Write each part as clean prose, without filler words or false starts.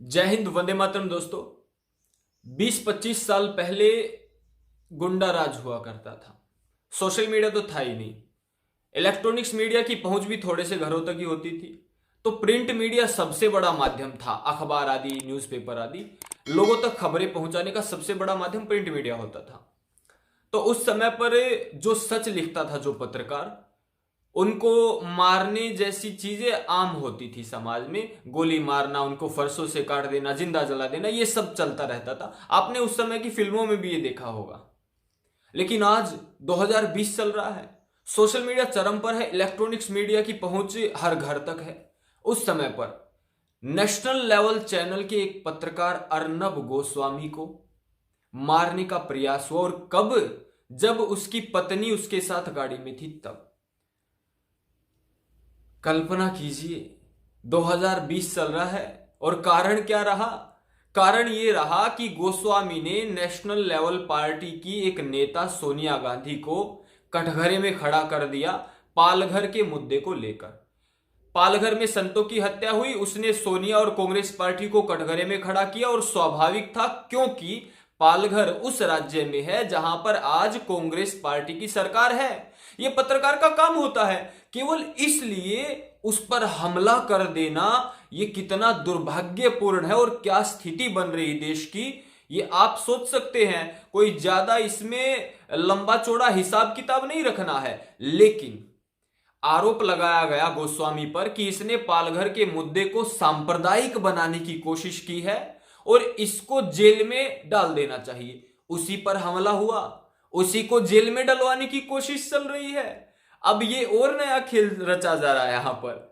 जय हिंद, वंदे मातरम। दोस्तों, 20-25 साल पहले गुंडा राज हुआ करता था। सोशल मीडिया तो था ही नहीं। इलेक्ट्रॉनिक्स मीडिया की पहुंच भी थोड़े से घरों तक ही होती थी। तो प्रिंट मीडिया सबसे बड़ा माध्यम था। अखबार आदि, न्यूज़पेपर आदि, लोगों तक खबरें पहुंचाने का सबसे बड़ा माध्यम प्रिंट मीडिया होता था। तो उस समय पर जो सच लिखता था, जो पत्रकार, उनको मारने जैसी चीजें आम होती थी समाज में। गोली मारना, उनको फरसों से काट देना, जिंदा जला देना, ये सब चलता रहता था। आपने उस समय की फिल्मों में भी ये देखा होगा। लेकिन आज 2020 चल रहा है, सोशल मीडिया चरम पर है, इलेक्ट्रॉनिक्स मीडिया की पहुंच हर घर तक है। उस समय पर नेशनल लेवल चैनल के एक पत्रकार अर्नब गोस्वामी को मारने का प्रयास हुआ। और कब? जब उसकी पत्नी उसके साथ गाड़ी में थी तब। कल्पना कीजिए, 2020 चल रहा है और कारण क्या रहा? कारण ये रहा कि गोस्वामी ने नेशनल लेवल पार्टी की एक नेता सोनिया गांधी को कटघरे में खड़ा कर दिया पालघर के मुद्दे को लेकर। पालघर में संतों की हत्या हुई, उसने सोनिया और कांग्रेस पार्टी को कटघरे में खड़ा किया। और स्वाभाविक था, क्योंकि पालघर उस राज्य में है जहां पर आज कांग्रेस पार्टी की सरकार है। यह पत्रकार का काम होता है। केवल इसलिए उस पर हमला कर देना, यह कितना दुर्भाग्यपूर्ण है और क्या स्थिति बन रही देश की, ये आप सोच सकते हैं। कोई ज्यादा इसमें लंबा चौड़ा हिसाब किताब नहीं रखना है। लेकिन आरोप लगाया गया गोस्वामी पर कि इसने पालघर के मुद्दे को सांप्रदायिक बनाने की कोशिश की है और इसको जेल में डाल देना चाहिए। उसी पर हमला हुआ, उसी को जेल में डलवाने की कोशिश चल रही है। अब ये और नया खेल रचा जा रहा है यहां पर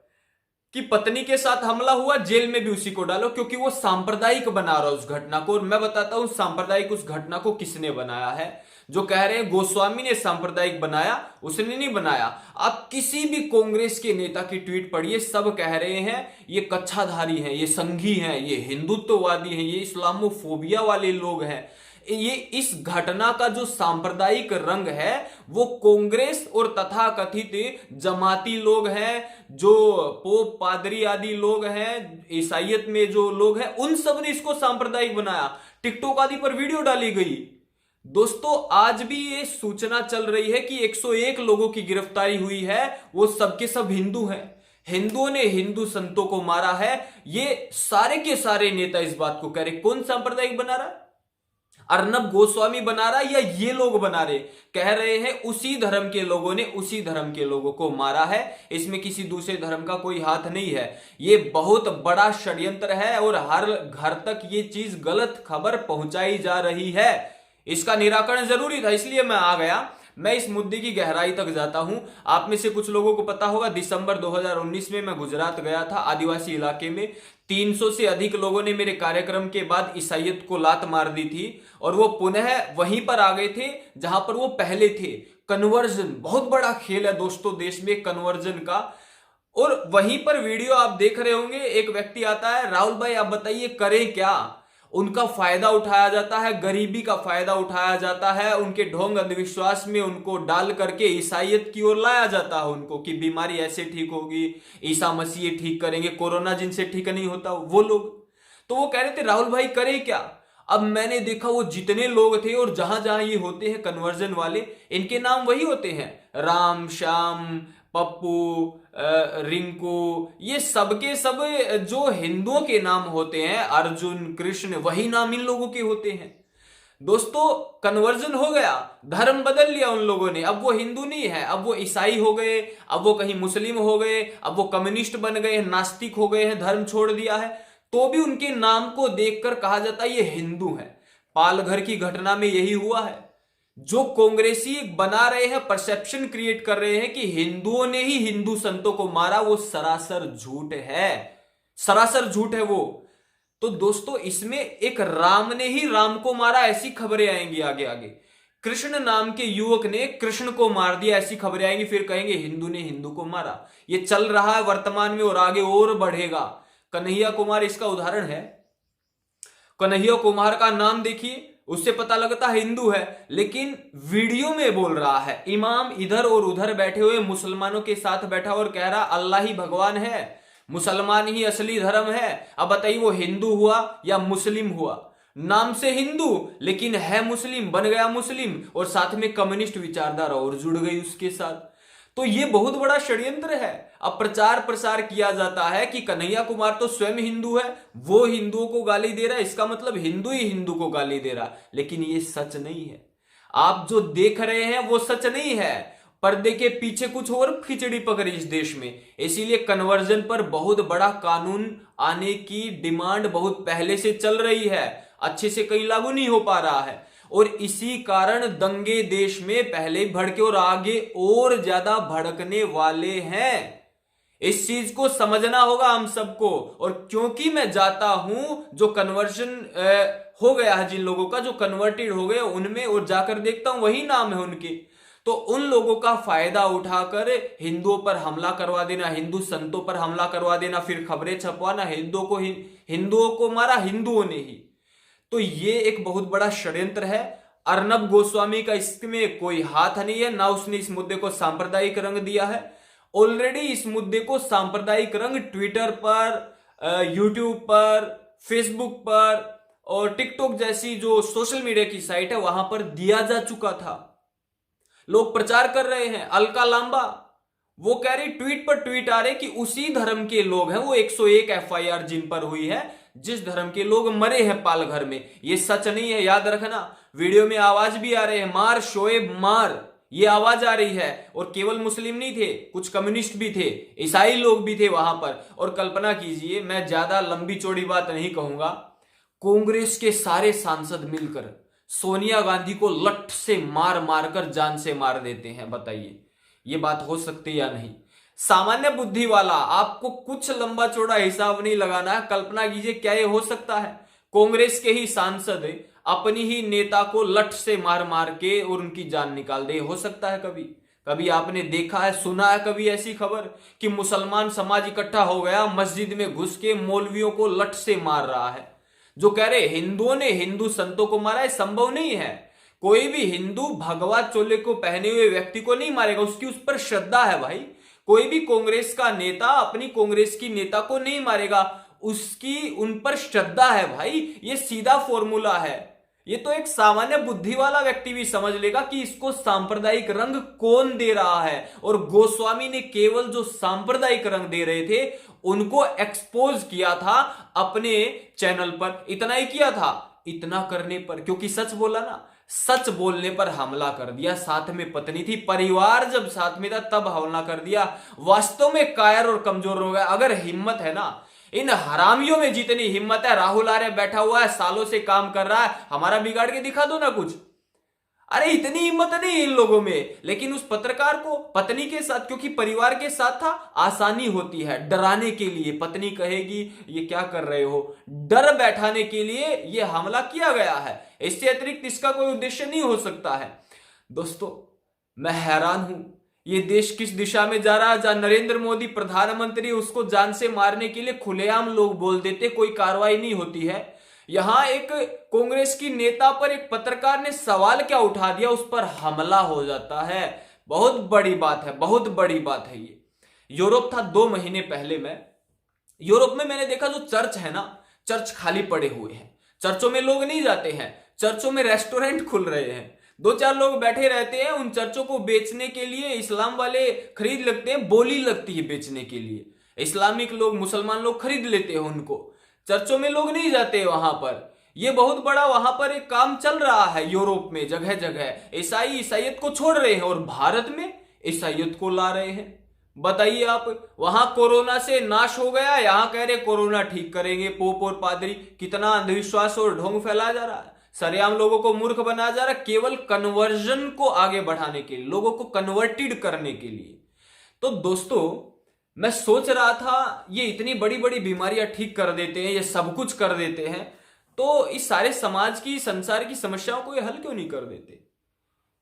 कि पत्नी के साथ हमला हुआ, जेल में भी उसी को डालो, क्योंकि वो सांप्रदायिक बना रहा है उस घटना को। और मैं बताता हूं सांप्रदायिक उस घटना को किसने बनाया है। जो कह रहे हैं गोस्वामी ने सांप्रदायिक बनाया, उसने नहीं बनाया। आप किसी भी कांग्रेस के नेता की ट्वीट पढ़िए, सब कह रहे हैं ये कच्छाधारी हैं, ये संघी हैं, ये हिंदुत्ववादी हैं, ये इस्लामोफोबिया वाले लोग हैं। ये इस घटना का जो सांप्रदायिक रंग है वो कांग्रेस और तथाकथित जमाती लोग हैं, जो पोप पादरी आदि लोग हैं, ईसाइयत में जो लोग हैं, उन सब ने इसको सांप्रदायिक बनाया। टिकटॉक आदि पर वीडियो डाली गई। दोस्तों, आज भी ये सूचना चल रही है कि 101 लोगों की गिरफ्तारी हुई है, वो सबके सब हिंदू हैं। हिंदुओं ने हिंदू संतों को मारा है। ये सारे के सारे नेता इस बात को कह रहे। कौन सांप्रदायिक बना रहा? अर्नब गोस्वामी बना रहा या ये लोग बना रहे? कह रहे हैं उसी धर्म के लोगों ने उसी धर्म के लोगों को मारा है, इसमें किसी दूसरे धर्म का कोई हाथ नहीं है। ये बहुत बड़ा षड्यंत्र है और हर घर तक ये चीज, गलत खबर पहुंचाई जा रही है। इसका निराकरण जरूरी था, इसलिए मैं आ गया। मैं इस मुद्दे की गहराई तक जाता हूं। आप में से कुछ लोगों को पता होगा, दिसंबर 2019 में मैं गुजरात गया था, आदिवासी इलाके में। 300 से अधिक लोगों ने मेरे कार्यक्रम के बाद ईसाइयत को लात मार दी थी और वो पुनः वहीं पर आ गए थे जहां पर वो पहले थे। कन्वर्जन बहुत बड़ा खेल है दोस्तों देश में, कन्वर्जन का। और वहीं पर वीडियो आप देख रहे होंगे, एक व्यक्ति आता है, राहुल भाई आप बताइए करें क्या। उनका फायदा उठाया जाता है, गरीबी का फायदा उठाया जाता है, उनके ढोंग अंधविश्वास में उनको डाल करके ईसाइयत की ओर लाया जाता है उनको, कि बीमारी ऐसे ठीक होगी, ईसा मसीह ठीक करेंगे, कोरोना जिनसे ठीक नहीं होता वो लोग। तो वो कह रहे थे राहुल भाई करें क्या। अब मैंने देखा वो जितने लोग थे, और जहां जहां ये होते हैं कन्वर्जन वाले, इनके नाम वही होते हैं, राम, श्याम, पप्पू, रिंकू, ये सबके सब जो हिंदुओं के नाम होते हैं, अर्जुन, कृष्ण, वही नाम इन लोगों के होते हैं। दोस्तों, कन्वर्जन हो गया, धर्म बदल लिया उन लोगों ने। अब वो हिंदू नहीं है, अब वो ईसाई हो गए, अब वो कहीं मुस्लिम हो गए, अब वो कम्युनिस्ट बन गए, नास्तिक हो गए हैं, धर्म छोड़ दिया है। तो भी उनके नाम को देखकर कहा जाता है ये हिंदू है। पालघर की घटना में यही हुआ है। जो कांग्रेसी बना रहे हैं, परसेप्शन क्रिएट कर रहे हैं कि हिंदुओं ने ही हिंदू संतों को मारा, वो सरासर झूठ है, सरासर झूठ है वो। तो दोस्तों, इसमें एक राम ने ही राम को मारा, ऐसी खबरें आएंगी आगे आगे। कृष्ण नाम के युवक ने कृष्ण को मार दिया, ऐसी खबरें आएंगी। फिर कहेंगे हिंदू ने हिंदू को मारा। ये चल रहा है वर्तमान में और आगे और बढ़ेगा। कन्हैया कुमार इसका उदाहरण है। कन्हैया कुमार का नाम देखिए, उससे पता लगता है हिंदू है, लेकिन वीडियो में बोल रहा है, इमाम इधर और उधर बैठे हुए मुसलमानों के साथ बैठा और कह रहा अल्लाह ही भगवान है। मुसलमान ही असली धर्म है। अब बताइए वो हिंदू हुआ या मुस्लिम हुआ, नाम से हिंदू लेकिन है मुस्लिम, बन गया मुस्लिम और साथ में कम्युनिस्ट विचारधारा और जुड़ गई उसके साथ। तो ये बहुत बड़ा षड्यंत्र है। अब प्रचार प्रसार किया जाता है कि कन्हैया कुमार तो स्वयं हिंदू है, वो हिंदुओं को गाली दे रहा है, इसका मतलब हिंदू ही हिंदू को गाली दे रहा है, लेकिन ये सच नहीं है। आप जो देख रहे हैं वो सच नहीं है, पर्दे के पीछे कुछ और खिचड़ी पकड़ी इस देश में। इसीलिए कन्वर्जन पर बहुत बड़ा कानून आने की डिमांड बहुत पहले से चल रही है, अच्छे से कहीं लागू नहीं हो पा रहा है और इसी कारण दंगे देश में पहले ही भड़के और आगे और ज्यादा भड़कने वाले हैं। इस चीज को समझना होगा हम सबको। और क्योंकि मैं जाता हूं जो कन्वर्जन हो गया है, जिन लोगों का जो कन्वर्टेड हो गए उनमें, और जाकर देखता हूं वही नाम है उनके, तो उन लोगों का फायदा उठाकर हिंदुओं पर हमला करवा देना, हिंदू संतों पर हमला करवा देना, फिर खबरें छपवाना हिंदुओं को मारा हिंदुओं ने ही। तो ये एक बहुत बड़ा षड्यंत्र है। अर्नब गोस्वामी का इसमें कोई हाथ नहीं है, ना उसने इस मुद्दे को सांप्रदायिक रंग दिया है। ऑलरेडी इस मुद्दे को सांप्रदायिक रंग ट्विटर पर, यूट्यूब पर, फेसबुक पर और टिकटॉक जैसी जो सोशल मीडिया की साइट है वहां पर दिया जा चुका था। लोग प्रचार कर रहे हैं। अलका लांबा वो कह रही, ट्वीट पर ट्वीट आ रहे कि उसी धर्म के लोग हैं वो 101 एफआईआर जिन पर हुई है, जिस धर्म के लोग मरे हैं पालघर में। ये सच नहीं है, याद रखना। वीडियो में आवाज भी आ रहे हैं, मार शोएब मार, ये आवाज आ रही है। और केवल मुस्लिम नहीं थे, कुछ कम्युनिस्ट भी थे, ईसाई लोग भी थे वहां पर। और कल्पना कीजिए, मैं ज्यादा लंबी चौड़ी बात नहीं कहूंगा, कांग्रेस के सारे सांसद मिलकर सोनिया गांधी को लठ से मार मारकर जान से मार देते हैं। बताइए ये बात हो सकती है या नहीं? सामान्य बुद्धि वाला, आपको कुछ लंबा चौड़ा हिसाब नहीं लगाना है, कल्पना कीजिए क्या ये हो सकता है? कांग्रेस के ही सांसद अपनी ही नेता को लठ से मार मार के और उनकी जान निकाल दे, हो सकता है? कभी आपने देखा है, सुना है कभी ऐसी खबर कि मुसलमान समाज इकट्ठा हो गया, मस्जिद में घुस के मौलवियों को लठ से मार रहा है? जो कह रहे हिंदुओं ने हिंदू संतों को मारा है, संभव नहीं है। कोई भी हिंदू भगवा चोले को पहने हुए व्यक्ति को नहीं मारेगा, उसकी उस पर श्रद्धा है भाई। कोई भी कांग्रेस का नेता अपनी कांग्रेस की नेता को नहीं मारेगा, उसकी उन पर श्रद्धा है भाई। ये सीधा फॉर्मूला है। ये तो एक सामान्य बुद्धि वाला व्यक्ति भी समझ लेगा कि इसको सांप्रदायिक रंग कौन दे रहा है। और गोस्वामी ने केवल जो सांप्रदायिक रंग दे रहे थे उनको एक्सपोज किया था अपने चैनल पर, इतना ही किया था। इतना करने पर, क्योंकि सच बोला ना, सच बोलने पर हमला कर दिया। साथ में पत्नी थी, परिवार जब साथ में था तब हमला कर दिया। वास्तव में कायर और कमजोर हो गया। अगर हिम्मत है ना, इन हरामियों में जितनी हिम्मत है, राहुल आर्य बैठा हुआ है, सालों से काम कर रहा है, हमारा बिगाड़ के दिखा दो ना कुछ। अरे इतनी हिम्मत नहीं इन लोगों में, लेकिन उस पत्रकार को पत्नी के साथ, क्योंकि परिवार के साथ था, आसानी होती है डराने के लिए। पत्नी कहेगी ये क्या कर रहे हो, डर बैठाने के लिए ये हमला किया गया है। इससे अतिरिक्त इसका कोई उद्देश्य नहीं हो सकता है। दोस्तों मैं हैरान हूं, ये देश किस दिशा में जा रहा है। जहां नरेंद्र मोदी प्रधानमंत्री, उसको जान से मारने के लिए खुलेआम लोग बोल देते, कोई कार्रवाई नहीं होती है। यहां एक कांग्रेस की नेता पर एक पत्रकार ने सवाल क्या उठा दिया, उस पर हमला हो जाता है। बहुत बड़ी बात है, बहुत बड़ी बात है ये। यूरोप था 2 महीने पहले, मैं यूरोप में मैंने देखा जो चर्च है ना, चर्च खाली पड़े हुए हैं। चर्चों में लोग नहीं जाते हैं, चर्चों में रेस्टोरेंट खुल रहे हैं, 2-4 लोग बैठे रहते हैं। उन चर्चों को बेचने के लिए इस्लाम वाले खरीद लगते हैं, बोली लगती है बेचने के लिए। इस्लामिक लोग, मुसलमान लोग खरीद लेते हैं उनको। चर्चों में लोग नहीं जाते वहां पर। ये बहुत बड़ा वहां पर एक काम चल रहा है यूरोप में, जगह जगह ईसाई ईसाइयत को छोड़ रहे हैं और भारत में ईसाइयत को ला रहे हैं। बताइए आप, वहां कोरोना से नाश हो गया, यहां कह रहे कोरोना ठीक करेंगे। पोप और पादरी, कितना अंधविश्वास और ढोंग फैलाया जा रहा है, सरेआम लोगों को मूर्ख बनाया जा रहा है, केवल कन्वर्जन को आगे बढ़ाने के लिए, लोगों को कन्वर्टेड करने के लिए। तो दोस्तों मैं सोच रहा था, ये इतनी बड़ी बड़ी बीमारियां ठीक कर देते हैं, ये सब कुछ कर देते हैं, तो इस सारे समाज की, संसार की समस्याओं को ये हल क्यों नहीं कर देते?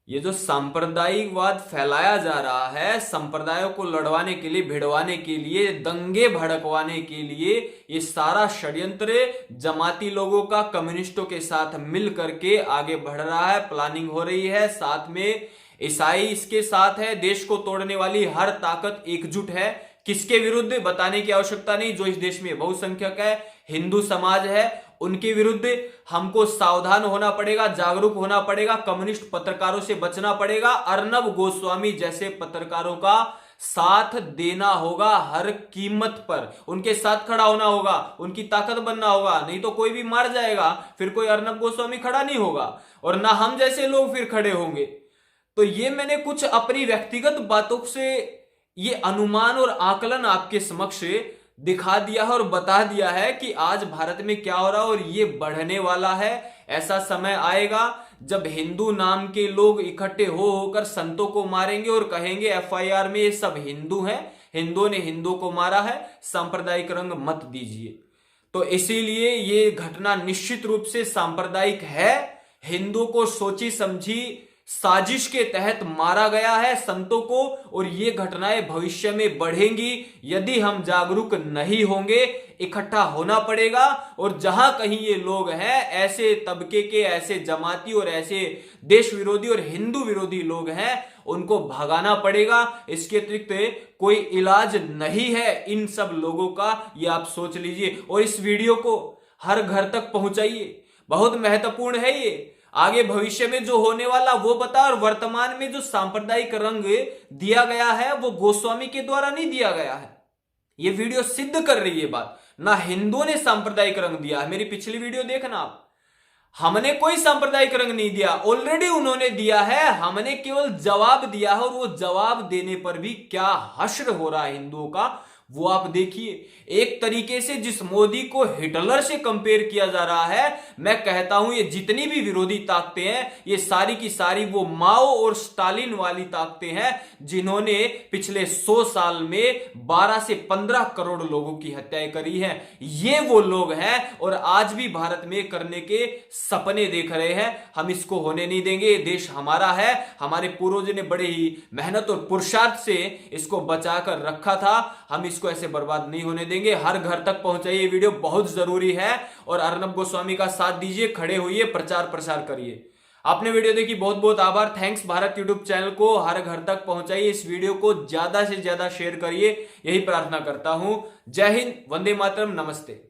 ये जो सांप्रदायिकवाद फैलाया जा रहा है, संप्रदायों को लड़वाने के लिए, भिड़वाने के लिए, दंगे भड़कवाने के लिए, ये सारा षड्यंत्र जमाती लोगों का कम्युनिस्टों के साथ मिल करके आगे बढ़ रहा है, प्लानिंग हो रही है। साथ में ईसाई इसके साथ है। देश को तोड़ने वाली हर ताकत एकजुट है। किसके विरुद्ध बताने की आवश्यकता नहीं, जो इस देश में बहुसंख्यक है, हिंदू समाज है, उनके विरुद्ध हमको सावधान होना पड़ेगा, जागरूक होना पड़ेगा, कम्युनिस्ट पत्रकारों से बचना पड़ेगा, अर्नब गोस्वामी जैसे पत्रकारों का साथ देना होगा हर कीमत पर, उनके साथ खड़ा होना होगा, उनकी ताकत बनना होगा, नहीं तो कोई भी मार जाएगा, फिर कोई अर्नब गोस्वामी खड़ा नहीं होगा और ना हम जैसे लोग फिर खड़े होंगे। तो ये मैंने कुछ अपनी व्यक्तिगत बातों से ये अनुमान और आकलन आपके समक्ष दिखा दिया है और बता दिया है कि आज भारत में क्या हो रहा है और ये बढ़ने वाला है। ऐसा समय आएगा जब हिंदू नाम के लोग इकट्ठे होकर संतों को मारेंगे और कहेंगे एफआईआर में ये सब हिंदू हैं, हिंदुओं ने हिंदुओं को मारा है, सांप्रदायिक रंग मत दीजिए। तो इसीलिए ये घटना निश्चित रूप से सांप्रदायिक है, हिंदुओं को सोची समझी साजिश के तहत मारा गया है संतों को, और ये घटनाएं भविष्य में बढ़ेंगी यदि हम जागरूक नहीं होंगे। इकट्ठा होना पड़ेगा और जहां कहीं ये लोग हैं, ऐसे तबके के, ऐसे जमाती और ऐसे देश विरोधी और हिंदू विरोधी लोग हैं, उनको भगाना पड़ेगा। इसके अतिरिक्त कोई इलाज नहीं है इन सब लोगों का, ये आप सोच लीजिए। और इस वीडियो को हर घर तक पहुंचाइए, बहुत महत्वपूर्ण है ये। आगे भविष्य में जो होने वाला वो बता, और वर्तमान में जो सांप्रदायिक रंग दिया गया है वो गोस्वामी के द्वारा नहीं दिया गया है। ये वीडियो सिद्ध कर रही है बात, ना हिंदुओं ने सांप्रदायिक रंग दिया है। मेरी पिछली वीडियो देखना आप, हमने कोई सांप्रदायिक रंग नहीं दिया, ऑलरेडी उन्होंने दिया है, हमने केवल जवाब दिया है। और वो जवाब देने पर भी क्या हश्र हो रहा है हिंदुओं का, वो आप देखिए। एक तरीके से जिस मोदी को हिटलर से कंपेयर किया जा रहा है, मैं कहता हूं ये जितनी भी विरोधी ताकतें हैं, ये सारी की सारी वो माओ और स्टालिन वाली ताकतें हैं, जिन्होंने पिछले 100 साल में 12 से 15 करोड़ लोगों की हत्याएं करी हैं। ये वो लोग हैं और आज भी भारत में करने के सपने देख रहे हैं। हम इसको होने नहीं देंगे। देश हमारा है, हमारे पूर्वजों ने बड़े ही मेहनत और पुरुषार्थ से इसको बचाकर रखा था, हम इसको ऐसे बर्बाद नहीं होने देंगे। हर घर तक पहुंचाइए, वीडियो बहुत जरूरी है। और अर्नब गोस्वामी का साथ दीजिए, खड़े होइए, प्रचार प्रसार करिए। आपने वीडियो देखी, बहुत बहुत आभार। थैंक्स भारत यूट्यूब चैनल को हर घर तक पहुंचाइए, इस वीडियो को ज्यादा से ज्यादा शेयर करिए, यही प्रार्थना करता हूं। जय हिंद, वंदे मातरम, नमस्ते।